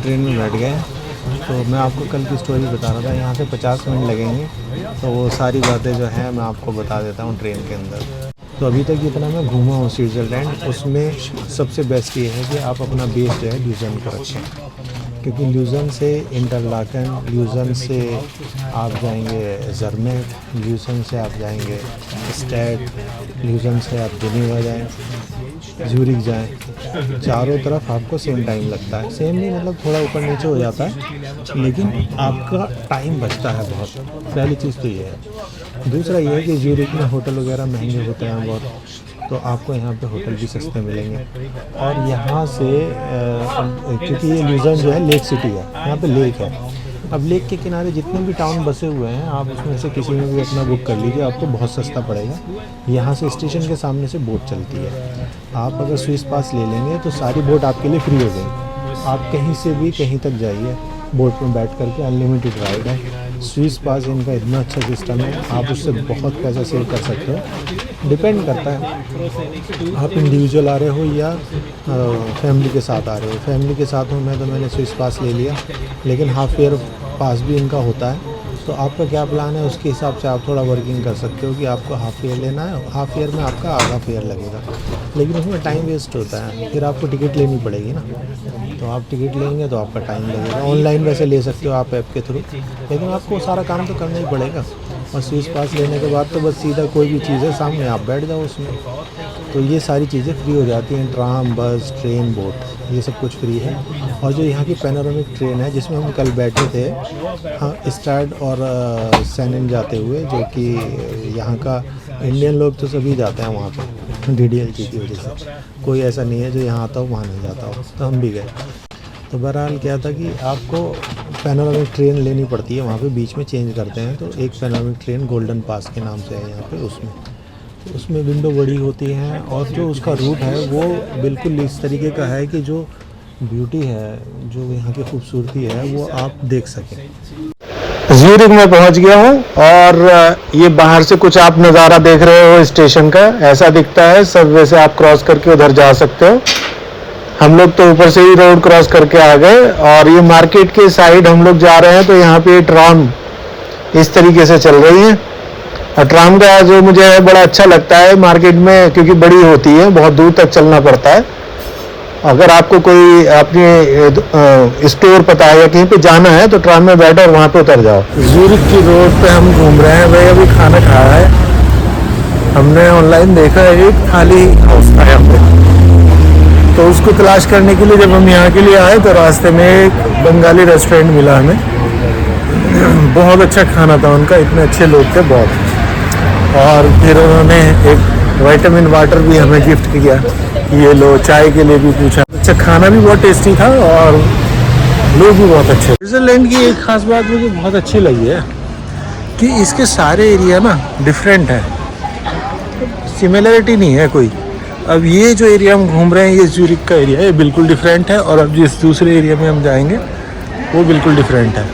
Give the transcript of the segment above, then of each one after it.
Train में बैठ गए। तो मैं आपको कल की स्टोरी बता रहा था, यहाँ से 50 मिनट लगेंगे, तो वो सारी बातें जो हैं मैं आपको बता देता हूँ ट्रेन के अंदर। तो अभी तक जितना मैं घूमा हूँ स्विट्ज़रलैंड, उसमें सबसे बेस्ट ये है कि आप अपना बेस जो है ल्यूज़र्न को रखें, क्योंकि ल्यूज़र्न से इंटरलाकन, ल्यूज़र्न से आप जाएंगे ज़र्मेट, ल्यूज़र्न से आप जाएंगे स्टैड, ल्यूज़र्न से आप जेनेवा जाएँ, ज़्यूरिख जाएँ। चारों तरफ आपको सेम टाइम लगता है, सेम नहीं मतलब थोड़ा ऊपर नीचे हो जाता है, लेकिन आपका टाइम बचता है बहुत। पहली चीज़ तो ये है। दूसरा ये है कि ज़्यूरिख में होटल वगैरह महंगे होते हैं बहुत, तो आपको यहाँ पे होटल भी सस्ते मिलेंगे। और यहाँ से क्योंकि ये ल्यूज़र्न जो है लेक सिटी है, यहाँ पे लेक है। अब लेक के किनारे जितने भी टाउन बसे हुए हैं, आप उसमें से किसी में भी अपना बुक कर लीजिए, आपको बहुत सस्ता पड़ेगा। यहाँ से स्टेशन के सामने से बोट चलती है, आप अगर स्विस पास ले लेंगे तो सारी बोट आपके लिए फ्री हो गई। आप कहीं से भी कहीं तक जाइए, बोट में बैठ करके अनलिमिटेड राइड है। स्विस पास इनका इतना अच्छा सिस्टम है, आप उससे बहुत पैसा सेव कर सकते हो। डिपेंड करता है आप इंडिविजुअल आ रहे हो या फैमिली के साथ आ रहे हो। फैमिली के साथ हूँ मैं, तो मैंने स्विस पास ले लिया, लेकिन हाफ ईयर पास भी इनका होता है। तो आपका क्या प्लान है, उसके हिसाब से आप थोड़ा वर्किंग कर सकते हो कि आपको हाफ ईयर लेना है, हाफ ईयर में आपका आधा फेयर लगेगा, लेकिन उसमें टाइम वेस्ट होता है। फिर आपको टिकट लेनी पड़ेगी ना, तो आप टिकट लेंगे तो आपका टाइम लगेगा। ऑनलाइन वैसे ले सकते हो आप ऐप के थ्रू, लेकिन आपको सारा काम तो करना ही पड़ेगा। और स्विस पास लेने के बाद तो बस सीधा कोई भी चीज़ है सामने, आप बैठ जाओ उसमें, तो ये सारी चीज़ें फ्री हो जाती हैं। ट्राम, बस, ट्रेन, बोट, ये सब कुछ फ्री है। और जो यहाँ की पैनोरामिक ट्रेन है जिसमें हम कल बैठे थे, हाँ, स्टैड और सैनिन जाते हुए, जो कि यहाँ का इंडियन लोग तो सभी जाते हैं वहाँ पे DDLG की वजह से। कोई ऐसा नहीं है जो यहाँ आता हो वहाँ नहीं जाता हो, तो हम भी गए। तो बहरहाल क्या था कि आपको पैनोरामिक ट्रेन लेनी पड़ती है, वहाँ पे बीच में चेंज करते हैं। तो एक पैनोरामिक ट्रेन गोल्डन पास के नाम से है यहाँ पे, उसमें विंडो बड़ी होती हैं, और जो उसका रूट है वो बिल्कुल इस तरीके का है कि जो ब्यूटी है, जो यहाँ की खूबसूरती है, वो आप देख सकें। ज़्यूरिख में पहुँच गया हूँ, और ये बाहर से कुछ आप नज़ारा देख रहे हो स्टेशन का, ऐसा दिखता है। सबवे से आप क्रॉस करके उधर जा सकते हो। हम लोग तो ऊपर से ही रोड क्रॉस करके आ गए, और ये मार्केट के साइड हम लोग जा रहे हैं। तो यहाँ पे ट्राम इस तरीके से चल रही है, और ट्राम का जो मुझे है बड़ा अच्छा लगता है मार्केट में, क्योंकि बड़ी होती है, बहुत दूर तक चलना पड़ता है। अगर आपको कोई अपने स्टोर पता है या कहीं पे जाना है तो ट्राम में बैठो और वहाँ पे उतर जाओ। ज़्यूरिख की रोड पे हम घूम रहे हैं। भाई अभी खाना खाया है हमने, ऑनलाइन देखा है एक थाली हाउस था यहाँ पे, तो उसको तलाश करने के लिए जब हम यहाँ के लिए आए तो रास्ते में एक बंगाली रेस्टोरेंट मिला हमें। बहुत अच्छा खाना था उनका, इतने अच्छे लोग थे बहुत। और फिर उन्होंने एक विटामिन वाटर भी हमें गिफ्ट किया, ये लो। चाय के लिए भी पूछा। अच्छा, खाना भी बहुत टेस्टी था और लोग भी बहुत अच्छे। स्विट्ज़रलैंड की एक खास बात मुझे बहुत अच्छी लगी है कि इसके सारे एरिया ना डिफरेंट है, सिमिलरिटी नहीं है कोई। अब ये जो एरिया हम घूम रहे हैं, ये ज़्यूरिख का एरिया है, ये बिल्कुल डिफरेंट है। और अब जिस दूसरे एरिया में हम जाएंगे वो बिल्कुल डिफरेंट है।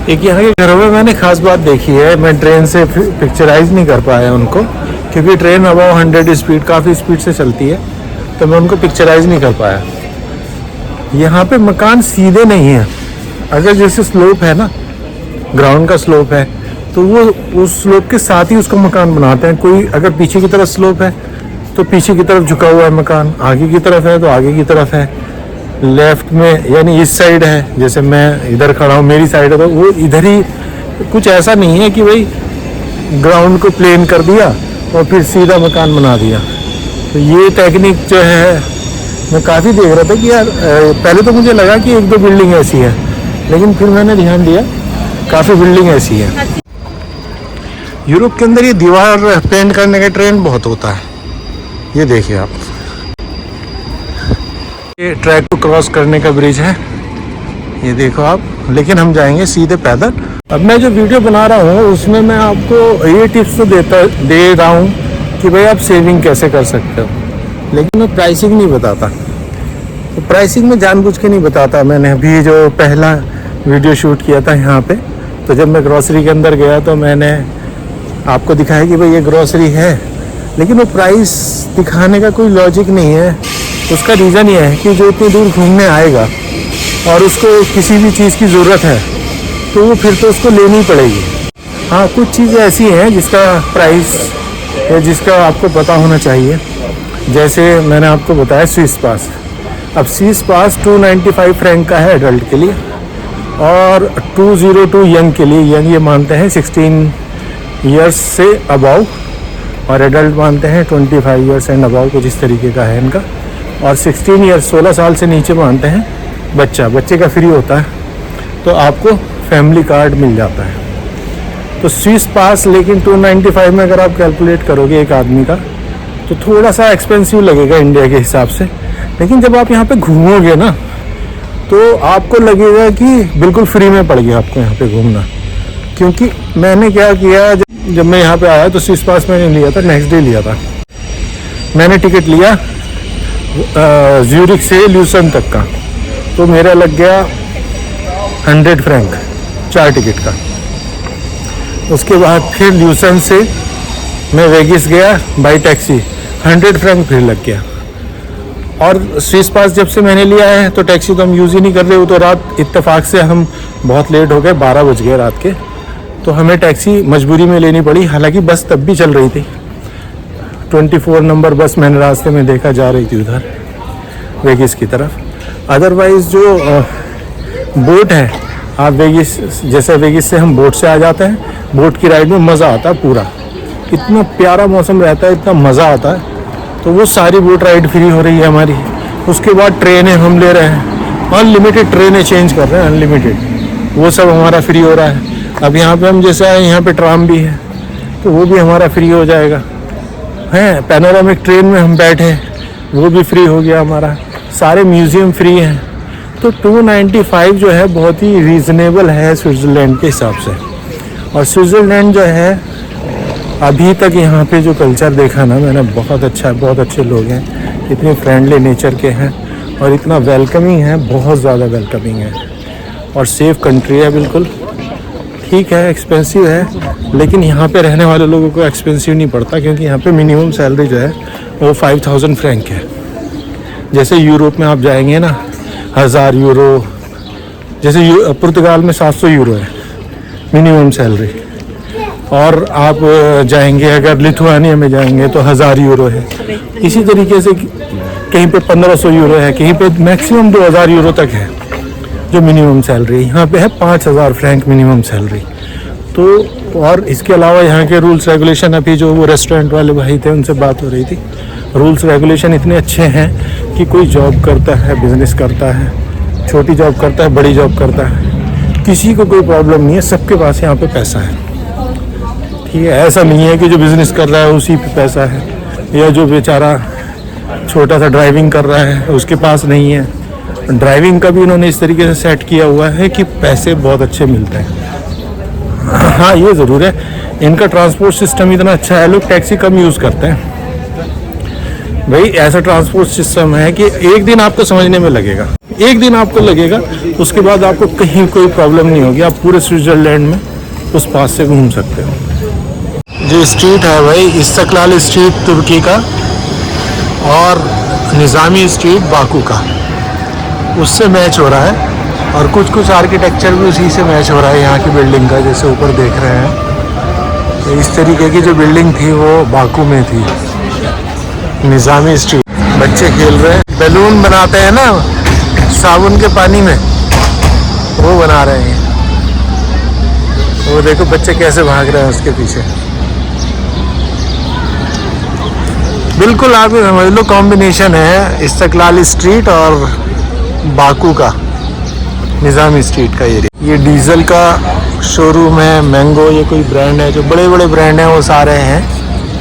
एक यहाँ के घरों में मैंने खास बात देखी है, मैं ट्रेन से पिक्चराइज नहीं कर पाया उनको, क्योंकि ट्रेन अबाव 100 स्पीड, काफ़ी स्पीड से चलती है, तो मैं उनको पिक्चराइज नहीं कर पाया। यहाँ पे मकान सीधे नहीं है। अगर जैसे स्लोप है ना, ग्राउंड का स्लोप है, तो वो उस स्लोप के साथ ही उसका मकान बनाते हैं। कोई अगर पीछे की तरफ स्लोप है तो पीछे की तरफ झुका हुआ है मकान, आगे की तरफ है तो आगे की तरफ है, लेफ्ट में यानी इस साइड है, जैसे मैं इधर खड़ा हूँ मेरी साइड है तो वो इधर ही। कुछ ऐसा नहीं है कि भाई ग्राउंड को प्लेन कर दिया और फिर सीधा मकान बना दिया। तो ये टेक्निक जो है, मैं काफ़ी देख रहा था कि यार, पहले तो मुझे लगा कि एक दो बिल्डिंग ऐसी है, लेकिन फिर मैंने ध्यान दिया काफ़ी बिल्डिंग ऐसी है। यूरोप के अंदर ये दीवार पेंट करने का ट्रेंड बहुत होता है। ये देखिए आप, ये ट्रैक को क्रॉस करने का ब्रिज है, ये देखो आप। लेकिन हम जाएंगे सीधे पैदल। अब मैं जो वीडियो बना रहा हूँ उसमें मैं आपको ये टिप्स तो दे रहा हूँ कि भाई आप सेविंग कैसे कर सकते हो, लेकिन मैं प्राइसिंग नहीं बताता। तो प्राइसिंग में जानबूझ के नहीं बताता। मैंने अभी जो पहला वीडियो शूट किया था यहाँ पे, तो जब मैं ग्रॉसरी के अंदर गया तो मैंने आपको दिखाया कि भाई ये ग्रॉसरी है, लेकिन वो प्राइस दिखाने का कोई लॉजिक नहीं है। उसका रीज़न ये है कि जो इतनी दूर घूमने आएगा और उसको किसी भी चीज़ की ज़रूरत है तो वो फिर तो उसको लेनी पड़ेगी। हाँ, कुछ चीज़ें ऐसी हैं जिसका प्राइस या जिसका आपको पता होना चाहिए। जैसे मैंने आपको बताया स्विस पास। अब स्विस पास 295 फ्रैंक का है एडल्ट के लिए और 202 यंग के लिए। यंग ये मानते हैं 16 ईयर्स से अबाउ और एडल्ट मानते हैं 25 ईयर्स एंड अबाउ, कुछ इस तरीके का है इनका। और 16 ईयर्स 16 साल से नीचे मानते हैं बच्चे का फ्री होता है, तो आपको फैमिली कार्ड मिल जाता है। तो स्विस पास लेकिन 295 में अगर आप कैलकुलेट करोगे एक आदमी का तो थोड़ा सा एक्सपेंसिव लगेगा इंडिया के हिसाब से। लेकिन जब आप यहाँ पे घूमोगे ना तो आपको लगेगा कि बिल्कुल फ्री में पड़ गया आपको यहाँ पे घूमना। क्योंकि मैंने क्या किया, जब मैं यहाँ पे आया तो स्विस पास मैंने लिया था, नेक्स्ट डे लिया था। मैंने टिकट लिया ज्यूरिक से ल्यूसन तक का, तो मेरा लग गया 100 फ्रैंक 4 टिकट का। उसके बाद फिर ल्यूसन से मैं वेगिस गया बाई टैक्सी, 100 फ्रैंक फिर लग गया। और स्विस पास जब से मैंने लिया है तो टैक्सी तो हम यूज़ ही नहीं कर रहे हो। तो रात इत्तेफाक से हम बहुत लेट हो गए, 12 बज गए रात के, तो हमें टैक्सी मजबूरी में लेनी पड़ी। हालांकि बस तब भी चल रही थी, 24 नंबर बस मैंने रास्ते में देखा जा रही थी उधर वेगिस की तरफ। अदरवाइज़ जो बोट है, आप वेगिस, जैसे वेगिस से हम बोट से आ जाते हैं, बोट की राइड में मज़ा आता है पूरा। इतना प्यारा मौसम रहता है, इतना मज़ा आता है। तो वो सारी बोट राइड फ्री हो रही है हमारी। उसके बाद ट्रेनें हम ले रहे हैं, अनलिमिटेड ट्रेनें चेंज कर रहे हैं, अनलिमिटेड, वो सब हमारा फ्री हो रहा है। अब यहाँ पे हम जैसे आए, यहाँ पे ट्राम भी है तो वो भी हमारा फ्री हो जाएगा। हैं, पैनोरामिक ट्रेन में हम बैठे, वो भी फ्री हो गया हमारा। सारे म्यूज़ियम फ्री हैं। तो 295 जो है बहुत ही रीज़नेबल है स्विट्ज़रलैंड के हिसाब से। और स्विट्ज़रलैंड जो है अभी तक यहाँ पे जो कल्चर देखा ना मैंने, बहुत अच्छा है, बहुत अच्छे लोग हैं, इतने फ्रेंडली नेचर के हैं और इतना वेलकमिंग है, बहुत ज़्यादा वेलकमिंग है। और सेफ़ कंट्री है बिल्कुल। ठीक है, एक्सपेंसिव है, लेकिन यहाँ पे रहने वाले लोगों को एक्सपेंसिव नहीं पड़ता, क्योंकि यहाँ पे मिनिमम सैलरी जो है वो 5000 फ्रैंक है। जैसे यूरोप में आप जाएंगे ना, 1000 यूरो, जैसे पुर्तगाल में 700 यूरो है मिनिमम सैलरी। और आप जाएंगे अगर लिथुआनिया में जाएंगे तो 1000 यूरो है। इसी तरीके से कहीं पे 1500 यूरो है, कहीं पे मैक्सिमम 2000 यूरो तक है जो मिनिमम सैलरी। यहाँ पे है 5000 फ्रैंक मिनिमम सैलरी। तो और इसके अलावा यहाँ के रूल्स रेगुलेशन, अभी जो वो रेस्टोरेंट वाले भाई थे उनसे बात हो रही थी, रूल्स रेगुलेशन इतने अच्छे हैं कि कोई जॉब करता है, बिजनेस करता है, छोटी जॉब करता है, बड़ी जॉब करता है, किसी को कोई प्रॉब्लम नहीं है, सबके पास यहाँ पे पैसा है। ठीक है, ऐसा नहीं है कि जो बिज़नेस कर रहा है उसी पे पैसा है, या जो बेचारा छोटा सा ड्राइविंग कर रहा है उसके पास नहीं है। ड्राइविंग का भी इन्होंने इस तरीके से सेट किया हुआ है कि पैसे बहुत अच्छे मिलते हैं। हाँ, ये ज़रूर है, इनका ट्रांसपोर्ट सिस्टम इतना अच्छा है, लोग टैक्सी कम यूज़ करते हैं। भाई ऐसा ट्रांसपोर्ट सिस्टम है कि एक दिन आपको समझने में लगेगा, एक दिन आपको लगेगा, उसके बाद आपको कहीं कोई प्रॉब्लम नहीं होगी। आप पूरे स्विट्ज़रलैंड में उस पास से घूम सकते हो। जो स्ट्रीट है भाई, इस्तकलाल स्ट्रीट तुर्की का और निज़ामी स्ट्रीट बाकू का, उससे मैच हो रहा है। और कुछ आर्किटेक्चर भी उसी से मैच हो रहा है यहाँ की बिल्डिंग का। जैसे ऊपर देख रहे हैं, तो इस तरीके की जो बिल्डिंग थी वो बाकू में थी, निज़ामी स्ट्रीट। बच्चे खेल रहे हैं, बैलून बनाते हैं ना साबुन के पानी में, वो बना रहे हैं। वो देखो बच्चे कैसे भाग रहे हैं उसके पीछे। बिल्कुल आप समझ लो कॉम्बिनेशन है इस्तकलाल स्ट्रीट और बाकू का, निज़ामी स्ट्रीट का एरिया। ये डीजल का शोरूम है, मैंगो ये कोई ब्रांड है, जो बड़े बड़े ब्रांड हैं वो सारे हैं।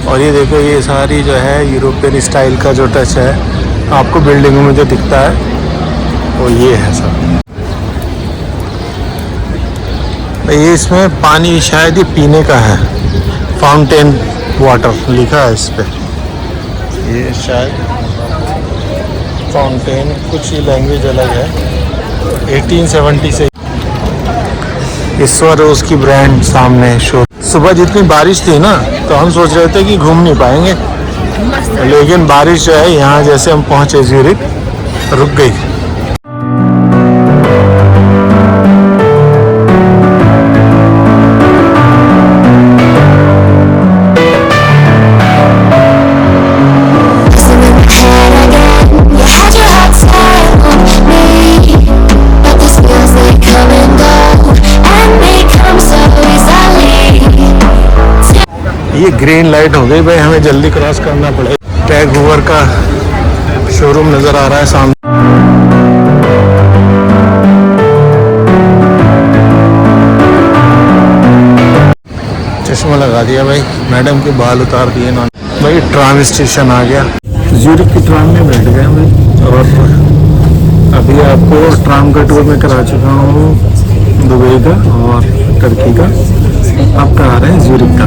और ये देखो, ये सारी जो है यूरोपियन स्टाइल का जो टच है आपको बिल्डिंगों में जो दिखता है वो ये है सब। ये इसमें पानी शायद ये पीने का है, फाउंटेन वाटर लिखा है इस पे, ये शायद फाउंटेन, कुछ ही लैंग्वेज अलग है। 1870 से ईश्वर रोज की ब्रांड सामने शो। सुबह जितनी बारिश थी ना तो हम सोच रहे थे कि घूम नहीं पाएंगे, लेकिन बारिश जो है यहाँ जैसे हम पहुँचे ज्यूरिख रुक गई। ये ग्रीन लाइट हो गई भाई, हमें जल्दी क्रॉस करना पड़ेगा। टैग होवर का शोरूम नज़र आ रहा है सामने। चश्मा लगा दिया भाई, मैडम के बाल उतार दिए ना भाई। ट्राम स्टेशन आ गया, ज्यूरिख की ट्राम में बैठ गए भाई। और अभी आपको ट्राम का टूर में करा चुका हूँ दुबई का और टर्की का। आप करा रहे हैं ज्यूरिख का।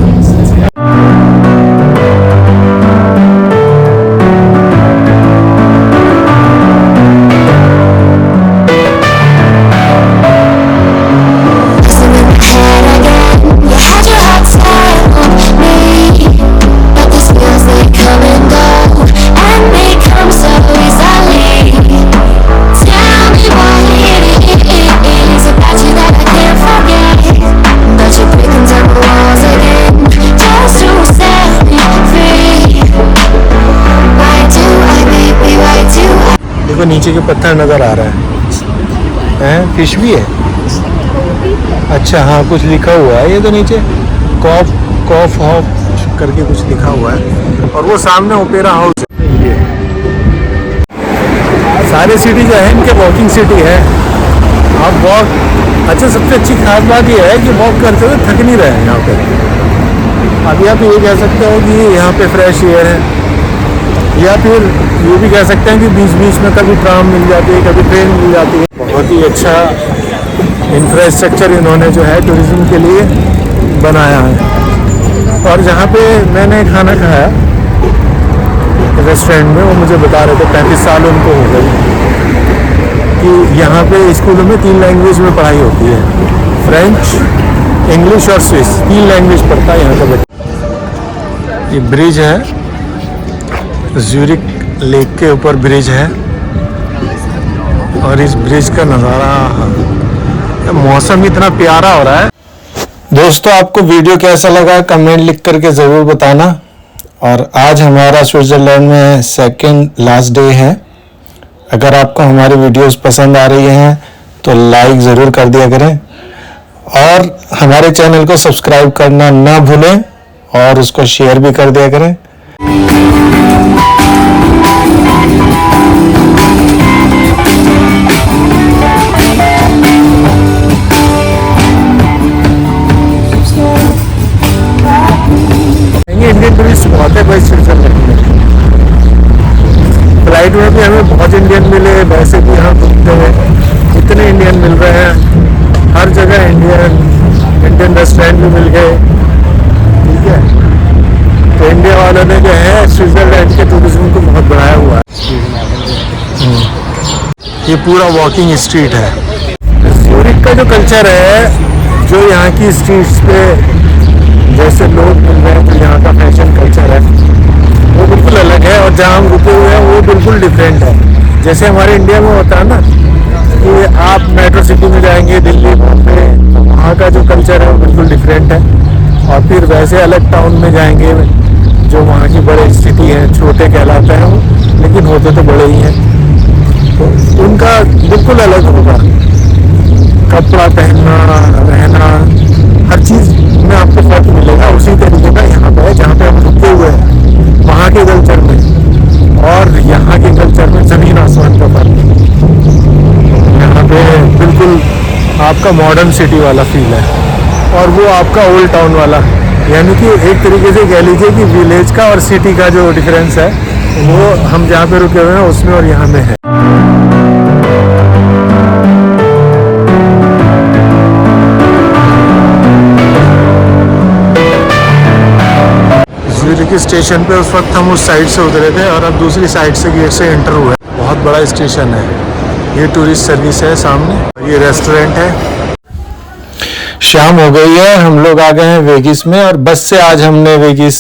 देखो नीचे के पत्थर नज़र आ रहा है, फिश भी है। अच्छा हाँ, कुछ लिखा हुआ है ये तो नीचे, कॉफ हॉप करके कुछ लिखा हुआ है। और वो सामने ओपेरा हाउस है। ये सारे सिटी जो है इनके वॉकिंग सिटी है। आप वॉक, अच्छा सबसे अच्छी खास बात ये है कि वॉक करते हुए थक नहीं रहे हैं यहाँ पे। अभी आप ये कह सकते हो कि यहाँ पे फ्रेश एयर है, या फिर ये भी कह सकते हैं कि बीच बीच में कभी ट्राम मिल जाती है, कभी ट्रेन मिल जाती है। बहुत ही अच्छा इंफ्रास्ट्रक्चर इन्होंने जो है टूरिज्म के लिए बनाया है। और जहाँ पे मैंने खाना खाया रेस्टोरेंट में, वो मुझे बता रहे थे 35 साल उनको हो गई कि यहाँ पे स्कूलों में 3 लैंग्वेज में पढ़ाई होती है, फ्रेंच, इंग्लिश और स्विस। 3 लैंग्वेज पढ़ता है यहाँ का बच्चा। ये ब्रिज है, ज्यूरिख लेक के ऊपर ब्रिज है। और इस ब्रिज का नज़ारा, मौसम इतना प्यारा हो रहा है। दोस्तों आपको वीडियो कैसा लगा कमेंट लिख करके ज़रूर बताना। और आज हमारा स्विट्ज़रलैंड में सेकंड लास्ट डे है। अगर आपको हमारी वीडियोस पसंद आ रही हैं तो लाइक ज़रूर कर दिया करें और हमारे चैनल को सब्सक्राइब करना ना भूलें और उसको शेयर भी कर दिया करें। इंडियन टूरिस्ट बहुत है भाई स्विट्जरलैंड में। फ्लाइट में भी हमें बहुत इंडियन मिले, वैसे भी यहाँ घूमते हुए इतने इंडियन मिल रहे हैं। हर जगह इंडियन रेस्टोरेंट भी मिल गए। ठीक है, तो इंडिया वालों ने जो है स्विट्जरलैंड के टूरिज्म को बहुत बढ़ाया हुआ है। ये पूरा वॉकिंग स्ट्रीट है। ज्यूरिख का जो कल्चर है, जो यहाँ की स्ट्रीट्स पे जैसे लोग मिल रहे हैं, जो यहाँ का फैशन कल्चर है वो बिल्कुल अलग है। और जहाँ हम रुके हुए हैं वो बिल्कुल डिफरेंट है। जैसे हमारे इंडिया में होता है ना कि आप मेट्रो सिटी में जाएंगे, दिल्ली, बॉम्बे, तो वहाँ का जो कल्चर है वो बिल्कुल डिफरेंट है। और फिर वैसे अलग टाउन में जाएंगे जो वहाँ की बड़े सिटी हैं, छोटे कहलाते हैं वो, लेकिन होते तो बड़े ही हैं, तो उनका बिल्कुल अलग होगा। कपड़ा पहनना, रहना, हर चीज़ में आपको फर्क मिलेगा। उसी तरीके का यहाँ पे है जहाँ पे हम रुके हुए हैं, वहाँ के कल्चर में और यहाँ के कल्चर में ज़मीन आसमान का फर्क है। यहाँ पे बिल्कुल आपका मॉडर्न सिटी वाला फील है और वो आपका ओल्ड टाउन वाला, यानी कि एक तरीके से कह लीजिए कि विलेज का और सिटी का जो डिफरेंस है वो हम जहाँ पे रुके हुए हैं उसमें और यहाँ में है। ज्यूरिख स्टेशन पे उस वक्त हम उस साइड से उतरे थे और अब दूसरी साइड से गेट से एंटर हुए। बहुत बड़ा स्टेशन है। ये टूरिस्ट सर्विस है सामने, ये रेस्टोरेंट है। शाम हो गई है, हम लोग आ गए हैं वेगिस में और बस से आज हमने वेगिस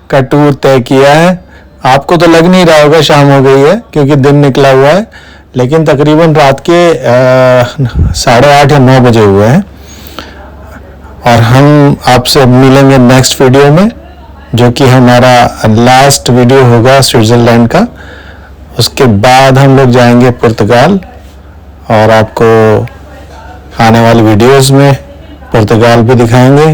का टूर तय किया है। आपको तो लग नहीं रहा होगा शाम हो गई है क्योंकि दिन निकला हुआ है, लेकिन तकरीबन रात के 8:30 या 9 बजे हुए हैं। और हम आपसे मिलेंगे नेक्स्ट वीडियो में, जो कि हमारा लास्ट वीडियो होगा स्विट्ज़रलैंड का। उसके बाद हम लोग जाएंगे पुर्तगाल और आपको आने वाली वीडियोस में पुर्तगाल भी दिखाएंगे।